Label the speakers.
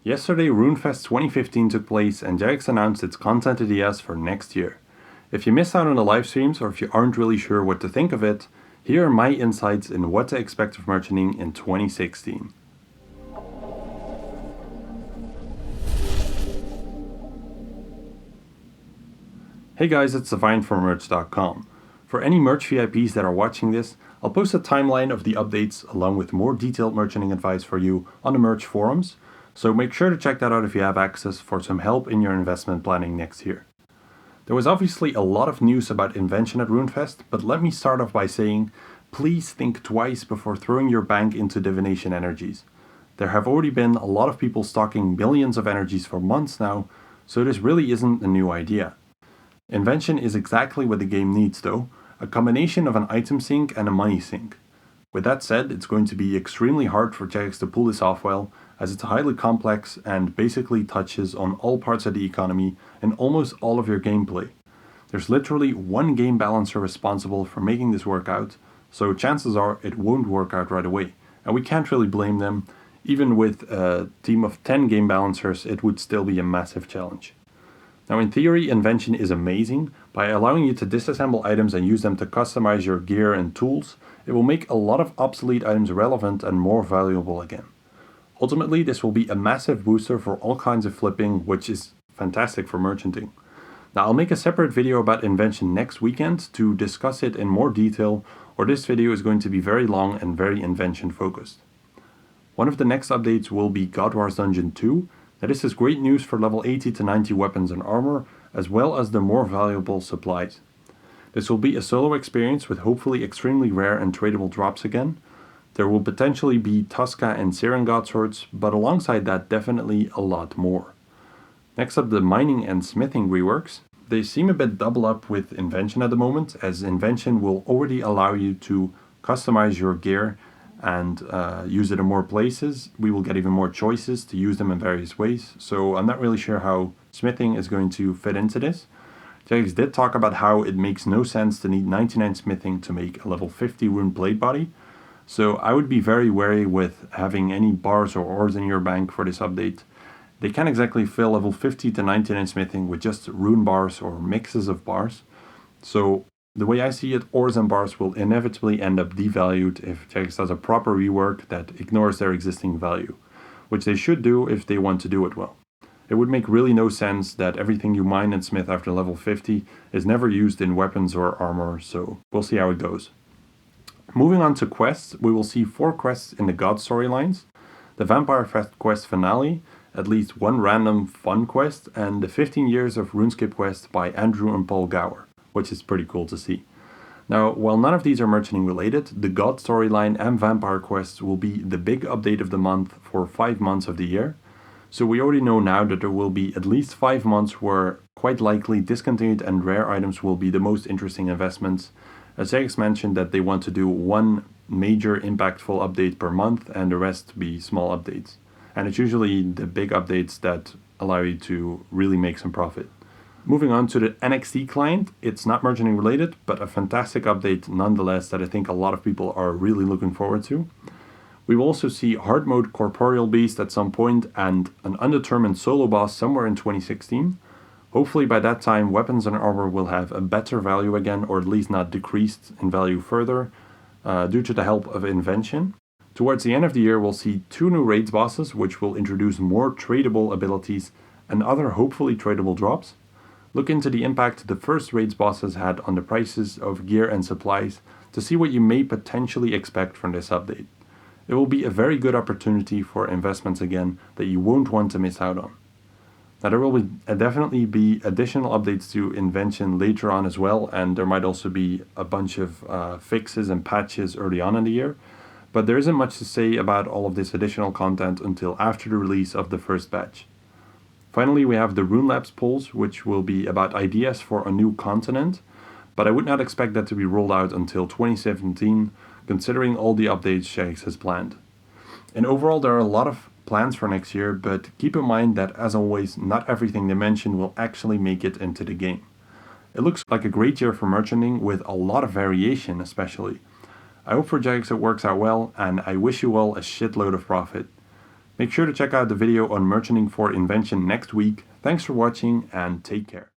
Speaker 1: Yesterday, RuneFest 2015 took place and Jagex announced its content ideas for next year. If you missed out on the live streams or if you aren't really sure what to think of it, here are my insights in what to expect of merchanting in 2016. Hey guys, it's Divine from merch.com. For any merch VIPs that are watching this, I'll post a timeline of the updates along with more detailed merchanting advice for you on the merch forums, so make sure to check that out if you have access for some help in your investment planning next year. There was obviously a lot of news about invention at RuneFest, but let me start off by saying, please think twice before throwing your bank into divination energies. There have already been a lot of people stocking millions of energies for months now, so this really isn't a new idea. Invention is exactly what the game needs though, a combination of an item sink and a money sink. With that said, it's going to be extremely hard for Jagex to pull this off well, as it's highly complex and basically touches on all parts of the economy and almost all of your gameplay. There's literally one game balancer responsible for making this work out, so chances are it won't work out right away, and we can't really blame them. Even with a team of 10 game balancers, it would still be a massive challenge. Now in theory, invention is amazing. By allowing you to disassemble items and use them to customize your gear and tools, it will make a lot of obsolete items relevant and more valuable again. Ultimately, this will be a massive booster for all kinds of flipping, which is fantastic for merchanting. Now I'll make a separate video about invention next weekend to discuss it in more detail, or this video is going to be very long and very invention focused. One of the next updates will be God Wars Dungeon 2. Now this is great news for level 80 to 90 weapons and armor, as well as the more valuable supplies. This will be a solo experience with hopefully extremely rare and tradable drops again. There will potentially be Tuska and Siren God swords, but alongside that definitely a lot more. Next up, the mining and smithing reworks. They seem a bit double up with invention at the moment, as invention will already allow you to customize your gear and use it in more places. We will get even more choices to use them in various ways, so I'm not really sure how smithing is going to fit into this. Jagex did talk about how it makes no sense to need 99 smithing to make a level 50 rune blade body, so I would be very wary with having any bars or ores in your bank for this update. They can't exactly fill level 50 to 99 smithing with just rune bars or mixes of bars, so the way I see it, ores and bars will inevitably end up devalued if Jagex does a proper rework that ignores their existing value, which they should do if they want to do it well. It would make really no sense that everything you mine and smith after level 50 is never used in weapons or armor, so we'll see how it goes. Moving on to quests, we will see 4 quests in the God storylines, the Vampire Fest quest finale, at least one random fun quest, and the 15 Years of RuneScape quest by Andrew and Paul Gower, which is pretty cool to see. Now, while none of these are merchanting related, the God storyline and Vampire quests will be the big update of the month for 5 months of the year. So we already know now that there will be at least 5 months where quite likely discontinued and rare items will be the most interesting investments. As Jagex mentioned that they want to do one major impactful update per month and the rest be small updates. And it's usually the big updates that allow you to really make some profit. Moving on to the NXT client, it's not merchanting related, but a fantastic update nonetheless that I think a lot of people are really looking forward to. We will also see hard mode Corporeal Beast at some point and an undetermined solo boss somewhere in 2016. Hopefully by that time weapons and armor will have a better value again, or at least not decreased in value further, due to the help of invention. Towards the end of the year we'll see 2 new raids bosses which will introduce more tradable abilities and other hopefully tradable drops. Look into the impact the first raids bosses had on the prices of gear and supplies to see what you may potentially expect from this update. It will be a very good opportunity for investments again that you won't want to miss out on. Now there will definitely be additional updates to invention later on as well, and there might also be a bunch of fixes and patches early on in the year, but there isn't much to say about all of this additional content until after the release of the first batch. Finally, we have the Rune Labs polls, which will be about ideas for a new continent, but I would not expect that to be rolled out until 2017, considering all the updates Jagex has planned. And overall, there are a lot of plans for next year, but keep in mind that, as always, not everything they mention will actually make it into the game. It looks like a great year for merchanting, with a lot of variation especially. I hope for Jagex it works out well, and I wish you all a shitload of profit. Make sure to check out the video on merchanting for invention next week. Thanks for watching and take care.